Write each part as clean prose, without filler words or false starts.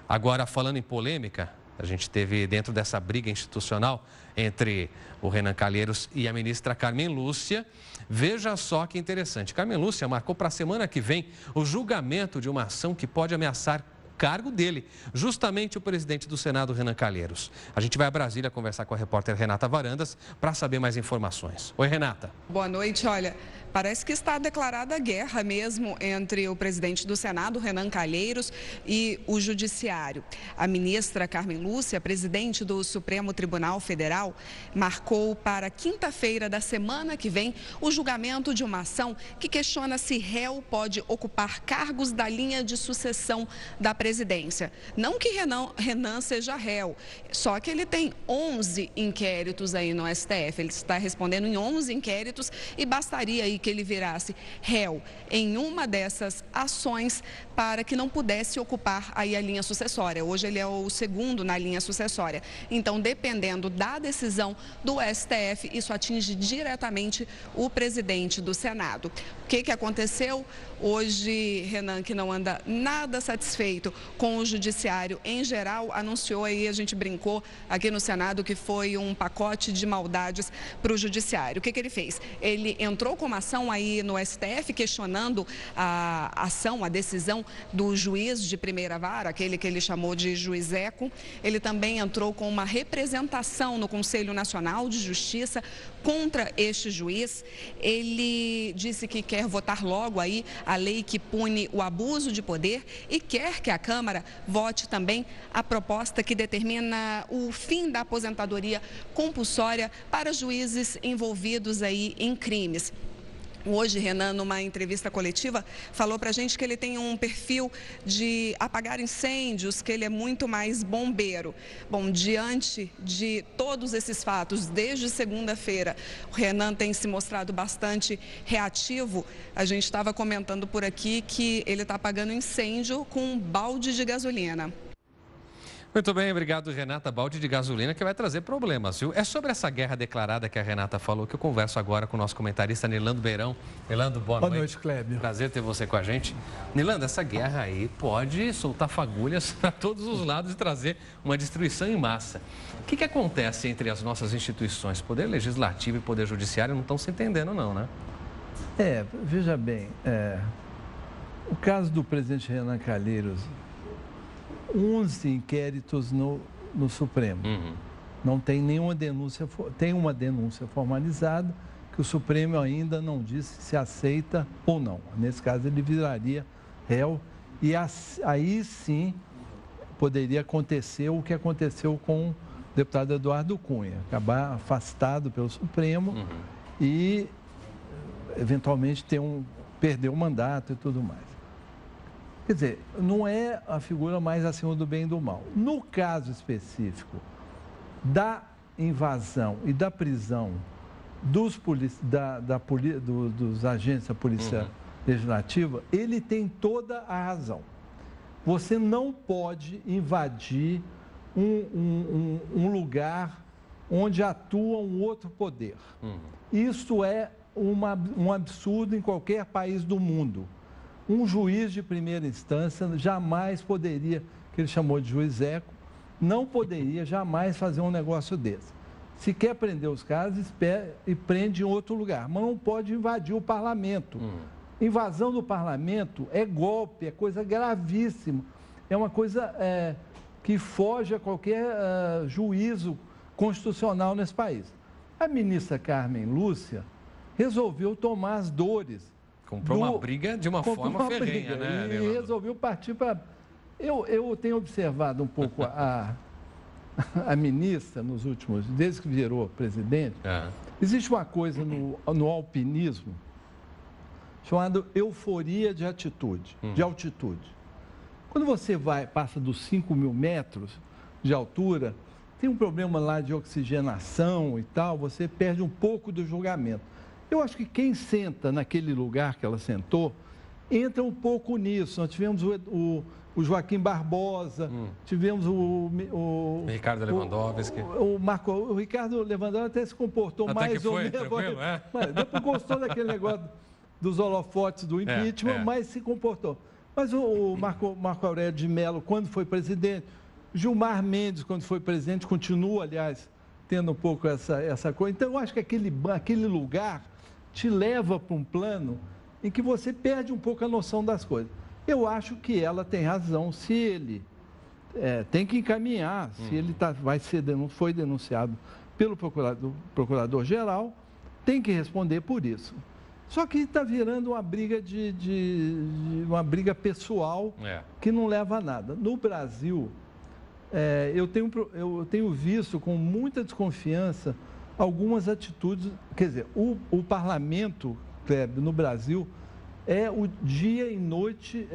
Agora, falando em polêmica, a gente teve dentro dessa briga institucional entre o Renan Calheiros e a ministra Carmen Lúcia. Veja só que interessante. Carmen Lúcia marcou para a semana que vem o julgamento de uma ação que pode ameaçar o cargo dele, justamente o presidente do Senado, Renan Calheiros. A gente vai a Brasília conversar com a repórter Renata Varandas para saber mais informações. Oi, Renata. Boa noite. Olha, parece que está declarada guerra mesmo entre o presidente do Senado, Renan Calheiros, e o Judiciário. A ministra Carmen Lúcia, presidente do Supremo Tribunal Federal, marcou para quinta-feira da semana que vem o julgamento de uma ação que questiona se réu pode ocupar cargos da linha de sucessão da presidência. Não que Renan seja réu, só que ele tem 11 inquéritos aí no STF. Ele está respondendo em 11 inquéritos e bastaria aí que ele virasse réu em uma dessas ações para que não pudesse ocupar aí a linha sucessória. Hoje ele é o segundo na linha sucessória. Então, dependendo da decisão do STF, isso atinge diretamente o presidente do Senado. O que aconteceu? Hoje, Renan, que não anda nada satisfeito com o Judiciário em geral, anunciou aí, a gente brincou aqui no Senado, que foi um pacote de maldades para o Judiciário. O que ele fez? Ele entrou com uma ação aí no STF questionando a ação, a decisão do juiz de primeira vara, aquele que ele chamou de juiz Eco. Ele também entrou com uma representação no Conselho Nacional de Justiça contra este juiz. Ele disse que quer votar logo aí a lei que pune o abuso de poder e quer que a Câmara vote também a proposta que determina o fim da aposentadoria compulsória para juízes envolvidos aí em crimes. Hoje, Renan, numa entrevista coletiva, falou para a gente que ele tem um perfil de apagar incêndios, que ele é muito mais bombeiro. Bom, diante de todos esses fatos, desde segunda-feira, o Renan tem se mostrado bastante reativo. A gente estava comentando por aqui que ele está apagando incêndio com um balde de gasolina. Muito bem, obrigado, Renata. Balde de gasolina que vai trazer problemas, viu? É sobre essa guerra declarada que a Renata falou que eu converso agora com o nosso comentarista Nilando Beirão. Nilando, boa noite. Boa noite, Clébio. Prazer ter você com a gente. Nilando, essa guerra aí pode soltar fagulhas para todos os lados e trazer uma destruição em massa. O que acontece entre as nossas instituições? Poder Legislativo e Poder Judiciário não estão se entendendo não, né? Veja bem, o caso do presidente Renan Calheiros, 11 inquéritos no Supremo. Não tem nenhuma denúncia, tem uma denúncia formalizada que o Supremo ainda não disse se aceita ou não. Nesse caso, ele viraria réu e aí sim poderia acontecer o que aconteceu com o deputado Eduardo Cunha, acabar afastado pelo Supremo e eventualmente perder o mandato e tudo mais. Quer dizer, não é a figura mais acima do bem e do mal. No caso específico da invasão e da prisão dos agentes da Polícia Legislativa, ele tem toda a razão. Você não pode invadir um lugar onde atua um outro poder. Isso é um absurdo em qualquer país do mundo. Um juiz de primeira instância jamais poderia, que ele chamou de juiz Eco, não poderia jamais fazer um negócio desse. Se quer prender os caras, espera e prende em outro lugar, mas não pode invadir o parlamento. Invasão do parlamento é golpe, é coisa gravíssima, é uma coisa que foge a qualquer juízo constitucional nesse país. A ministra Carmen Lúcia resolveu tomar as dores. Comprou uma briga de uma forma ferrenha, né? E resolveu partir para... Eu tenho observado um pouco a ministra nos últimos... Desde que virou presidente, existe uma coisa no alpinismo chamada euforia de atitude, de altitude. Quando você passa dos 5.000 metros de altura, tem um problema lá de oxigenação e tal, você perde um pouco do julgamento. Eu acho que quem senta naquele lugar que ela sentou, entra um pouco nisso. Nós tivemos o Joaquim Barbosa, tivemos o Ricardo Lewandowski. O Ricardo Lewandowski até se comportou até mais ou menos. Mas depois gostou daquele negócio dos holofotes do impeachment, mas se comportou. Mas o Marco Aurélio de Mello, quando foi presidente, Gilmar Mendes, quando foi presidente, continua, aliás, tendo um pouco essa coisa. Então, eu acho que aquele lugar te leva para um plano em que você perde um pouco a noção das coisas. Eu acho que ela tem razão, se ele tem que encaminhar, se ele foi denunciado pelo procurador-geral, tem que responder por isso. Só que está virando uma briga uma briga pessoal que não leva a nada. No Brasil, eu tenho visto com muita desconfiança algumas atitudes, quer dizer, o parlamento, Kleber, no Brasil, é o dia e noite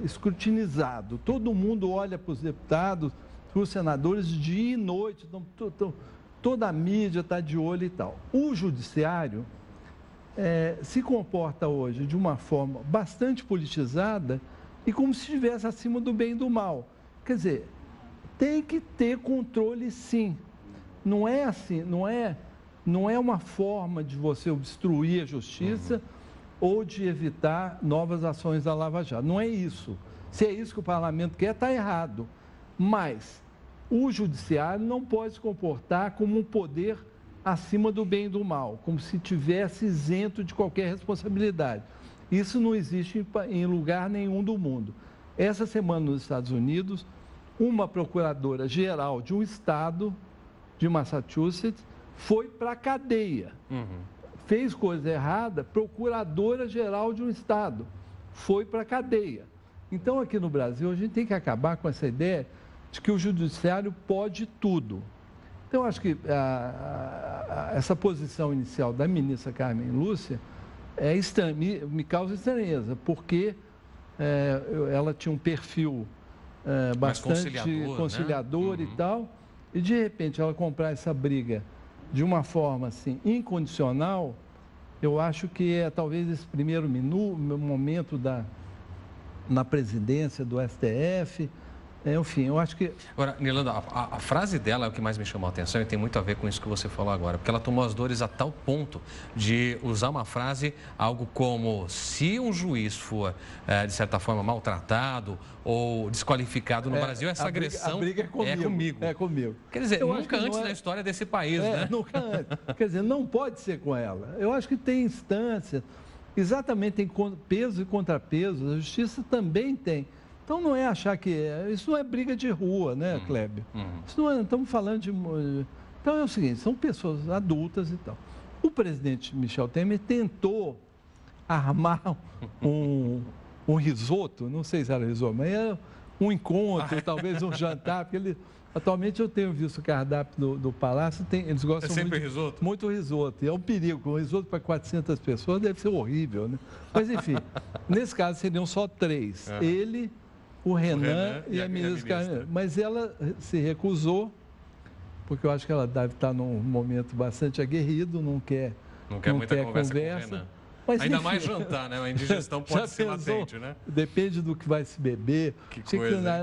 escrutinizado. Todo mundo olha para os deputados, para os senadores, dia e noite, toda a mídia está de olho e tal. O judiciário se comporta hoje de uma forma bastante politizada e como se estivesse acima do bem e do mal. Quer dizer, tem que ter controle, sim. Não é assim, não é uma forma de você obstruir a justiça ou de evitar novas ações da Lava Jato. Não é isso. Se é isso que o parlamento quer, está errado. Mas o judiciário não pode se comportar como um poder acima do bem e do mal, como se tivesse isento de qualquer responsabilidade. Isso não existe em lugar nenhum do mundo. Essa semana, nos Estados Unidos, uma procuradora-geral de um estado, de Massachusetts, foi para a cadeia. Fez coisa errada, procuradora-geral de um estado, foi para a cadeia. Então, aqui no Brasil, a gente tem que acabar com essa ideia de que o judiciário pode tudo. Então, acho que essa posição inicial da ministra Carmen Lúcia me causa estranheza, porque ela tinha um perfil bastante conciliador, né? E tal, e de repente ela comprar essa briga de uma forma assim, incondicional, eu acho que talvez esse primeiro momento na presidência do STF. Enfim, eu acho que... Agora, Nilanda, a frase dela é o que mais me chamou a atenção e tem muito a ver com isso que você falou agora, porque ela tomou as dores a tal ponto de usar uma frase, algo como: se um juiz for, de certa forma, maltratado ou desqualificado no Brasil, essa agressão a briga é comigo. É comigo. Quer dizer, nunca antes na história desse país, né? Nunca antes. Quer dizer, não pode ser com ela. Eu acho que tem instâncias, exatamente, tem peso e contrapeso, a justiça também tem. Então, não é achar que... Isso não é briga de rua, né, Kleber? Isso não é... Estamos falando de... Então, é o seguinte, são pessoas adultas e tal. O presidente Michel Temer tentou armar um risoto, não sei se era risoto, mas era um encontro, talvez um jantar, porque ele... Atualmente, eu tenho visto o cardápio do Palácio, eles gostam muito risoto. E é um perigo, um risoto para 400 pessoas deve ser horrível, né? Mas, enfim, nesse caso, seriam só 3. Ele... O Renan e a ministra Carmen. Mas ela se recusou, porque eu acho que ela deve estar num momento bastante aguerrido, não quer muita conversa. Mas, ainda enfim, mais jantar, né? A indigestão pode ser latente, né? Depende do que vai se beber. Que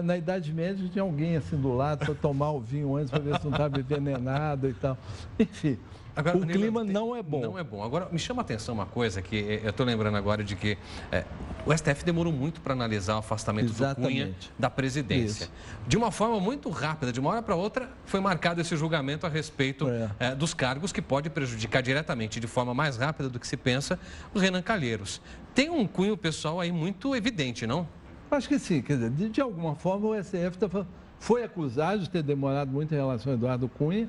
na Idade Média tinha alguém assim do lado para tomar o vinho antes para ver se não estava envenenado e tal. Enfim. Agora, o clima não é bom. Não é bom. Agora, me chama a atenção uma coisa que eu estou lembrando agora de que o STF demorou muito para analisar o afastamento do Cunha da presidência. Isso. De uma forma muito rápida, de uma hora para outra, foi marcado esse julgamento a respeito dos cargos que pode prejudicar diretamente, de forma mais rápida do que se pensa, o Renan Calheiros. Tem um cunho pessoal aí muito evidente, não? Acho que sim. Quer dizer, de alguma forma o STF foi acusado de ter demorado muito em relação ao Eduardo Cunha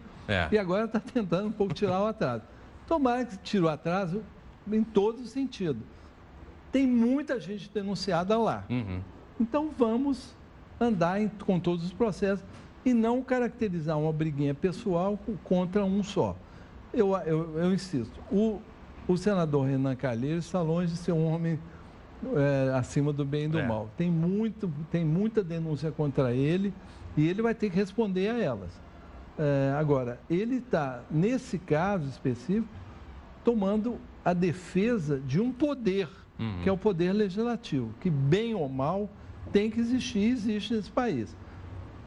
e agora está tentando um pouco tirar o atraso. Tomara que tire o atraso em todos os sentidos. Tem muita gente denunciada lá. Então vamos andar com todos os processos e não caracterizar uma briguinha pessoal contra um só. Eu insisto, o senador Renan Calheiros está longe de ser um homem acima do bem e do mal. Tem muita denúncia contra ele e ele vai ter que responder a elas. Agora, ele está, nesse caso específico, tomando a defesa de um poder, que é o poder legislativo, que, bem ou mal, tem que existir e existe nesse país.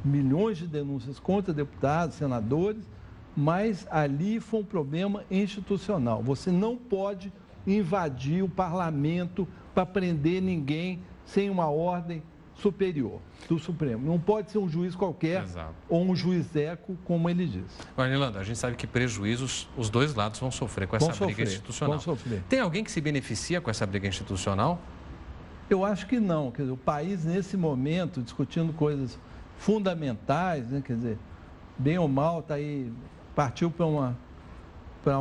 Milhões de denúncias contra deputados, senadores, mas ali foi um problema institucional. Você não pode invadir o parlamento para prender ninguém sem uma ordem superior do Supremo. Não pode ser um juiz qualquer. Exato. Ou um juiz-eco, como ele diz. Olha, Nilando, a gente sabe que prejuízos os dois lados vão sofrer com essa briga institucional. Vão sofrer. Tem alguém que se beneficia com essa briga institucional? Eu acho que não. Quer dizer, o país, nesse momento, discutindo coisas fundamentais, né? Quer dizer, bem ou mal, tá aí, partiu para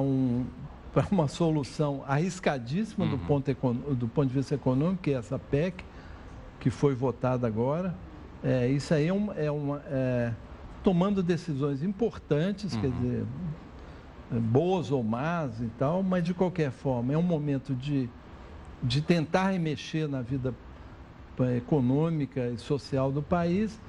uma solução arriscadíssima do ponto de vista econômico, que é essa PEC, que foi votada agora. Isso aí tomando decisões importantes, quer dizer, boas ou más e tal, mas de qualquer forma é um momento de tentar mexer na vida econômica e social do país.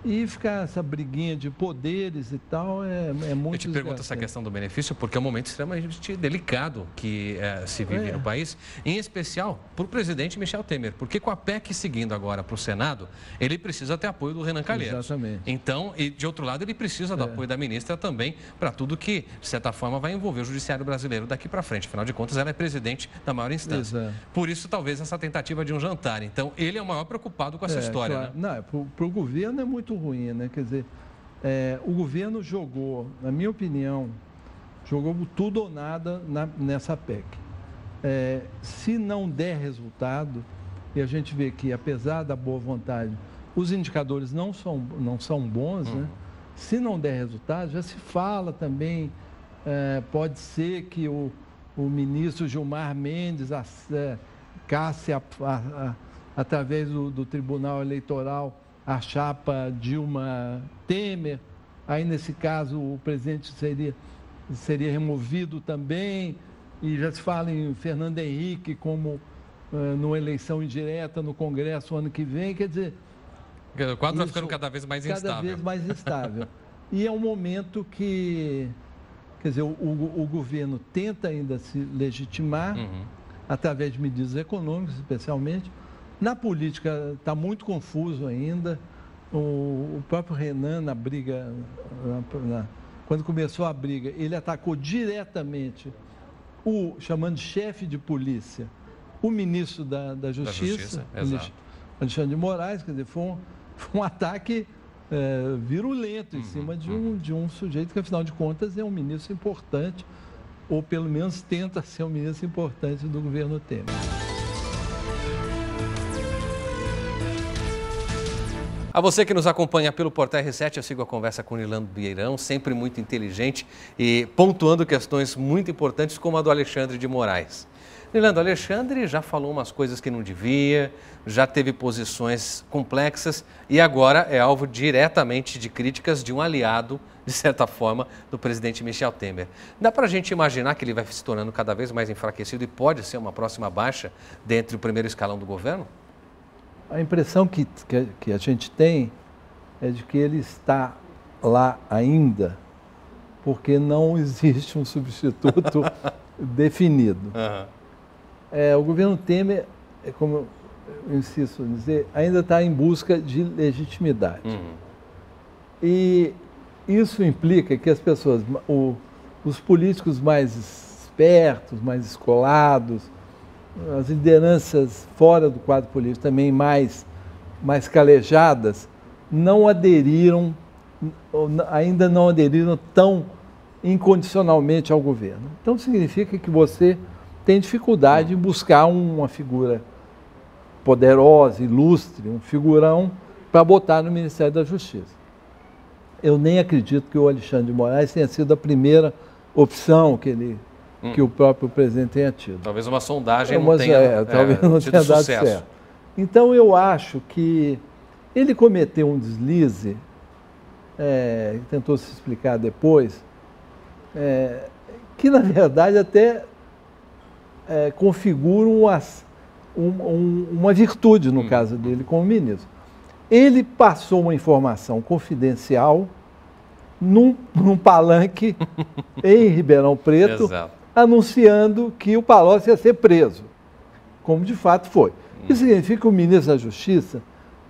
E ficar essa briguinha de poderes e tal é muito... Eu te pergunto essa questão do benefício porque é um momento extremamente delicado que se vive no país, em especial para o presidente Michel Temer, porque com a PEC seguindo agora para o Senado, ele precisa ter apoio do Renan Calheiros. Exatamente. Então, e de outro lado, ele precisa do apoio da ministra também para tudo que, de certa forma, vai envolver o judiciário brasileiro daqui para frente. Afinal de contas, ela é presidente da maior instância. Exato. Por isso, talvez, essa tentativa de um jantar. Então, ele é o maior preocupado com essa história, claro. Né? Não, para o governo é muito ruim, né? Quer dizer, o governo jogou, na minha opinião, jogou tudo ou nada nessa PEC. Se não der resultado, e a gente vê que, apesar da boa vontade, os indicadores não são bons, né? Se não der resultado, já se fala também, pode ser que o ministro Gilmar Mendes casse através do Tribunal Eleitoral a chapa Dilma Temer, aí nesse caso o presidente seria removido também, e já se fala em Fernando Henrique como numa eleição indireta no Congresso ano que vem, quer dizer... O quadro vai ficando cada vez mais instável. Cada vez mais instável. E é um momento que, quer dizer, o governo tenta ainda se legitimar, através de medidas econômicas, especialmente. Na política está muito confuso ainda. O próprio Renan, na briga, quando começou a briga, ele atacou diretamente, chamando de chefe de polícia, o ministro da Justiça, Alexandre de Moraes. Quer dizer, foi um ataque virulento em cima de um sujeito que, afinal de contas, é um ministro importante, ou pelo menos tenta ser um ministro importante do governo Temer. A você que nos acompanha pelo Portal R7, eu sigo a conversa com o Nilando Beirão, sempre muito inteligente e pontuando questões muito importantes como a do Alexandre de Moraes. Nilando, Alexandre já falou umas coisas que não devia, já teve posições complexas e agora é alvo diretamente de críticas de um aliado, de certa forma, do presidente Michel Temer. Dá para a gente imaginar que ele vai se tornando cada vez mais enfraquecido e pode ser uma próxima baixa dentre o primeiro escalão do governo? A impressão que a gente tem é de que ele está lá ainda porque não existe um substituto definido. O governo Temer, como eu insisto em dizer, ainda está em busca de legitimidade. E isso implica que as pessoas, os políticos mais espertos, mais escolados, as lideranças fora do quadro político também mais calejadas, ainda não aderiram tão incondicionalmente ao governo. Então significa que você tem dificuldade em buscar uma figura poderosa, ilustre, um figurão para botar no Ministério da Justiça. Eu nem acredito que o Alexandre de Moraes tenha sido a primeira opção que o próprio presidente tenha tido. Talvez uma sondagem não tenha dado certo. Então, eu acho que ele cometeu um deslize, tentou se explicar depois, que, na verdade, até configura uma virtude, no caso dele, como ministro. Ele passou uma informação confidencial num palanque em Ribeirão Preto, Exato. anunciando que o Palocci ia ser preso, como de fato foi. Isso significa que o ministro da Justiça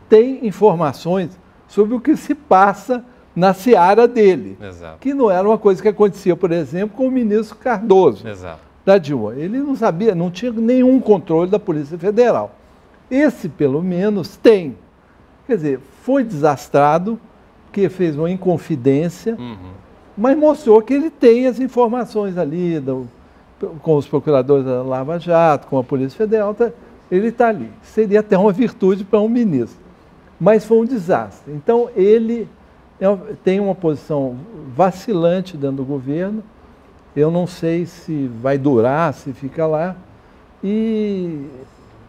tem informações sobre o que se passa na seara dele, Exato. que não era uma coisa que acontecia, por exemplo, com o ministro Cardoso, Exato. da Dilma. Ele não sabia, não tinha nenhum controle da Polícia Federal. Esse, pelo menos, tem. Quer dizer, foi desastrado, porque fez uma inconfidência, mas mostrou que ele tem as informações ali, com os procuradores da Lava Jato, com a Polícia Federal, ele está ali. Seria até uma virtude para um ministro. Mas foi um desastre. Então, ele tem uma posição vacilante dentro do governo. Eu não sei se vai durar, se fica lá. E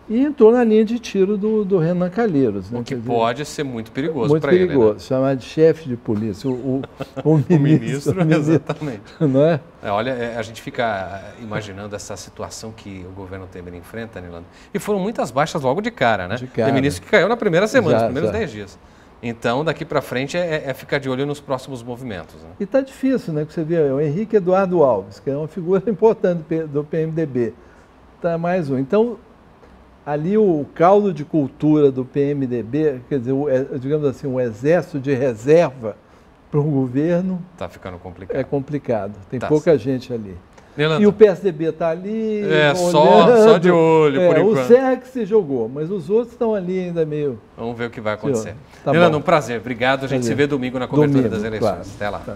entrou na linha de tiro do Renan Calheiros. Né? O que pode ser muito perigoso para ele. Muito perigoso, né? Chamar de chefe de polícia, o ministro. Exatamente. Não é? Olha, a gente fica imaginando essa situação que o governo Temer enfrenta, Nilando. E foram muitas baixas logo de cara, né? De cara. Tem ministro que caiu na primeira semana, nos primeiros já. 10 dias. Então, daqui para frente é ficar de olho nos próximos movimentos. Né? E está difícil, né? Que você vê o Henrique Eduardo Alves, que é uma figura importante do PMDB. Está mais um. Então, ali o caldo de cultura do PMDB, quer dizer, digamos assim, um exército de reserva para o governo... Está ficando complicado. É complicado. Tem pouca gente ali. Nilando. E o PSDB está ali... Só de olho, por enquanto. O Serra que se jogou, mas os outros estão ali ainda meio... Vamos ver o que vai acontecer. Tá Nilando, bom. um prazer. Obrigado. A gente se vê domingo na cobertura das eleições. Claro. Até lá.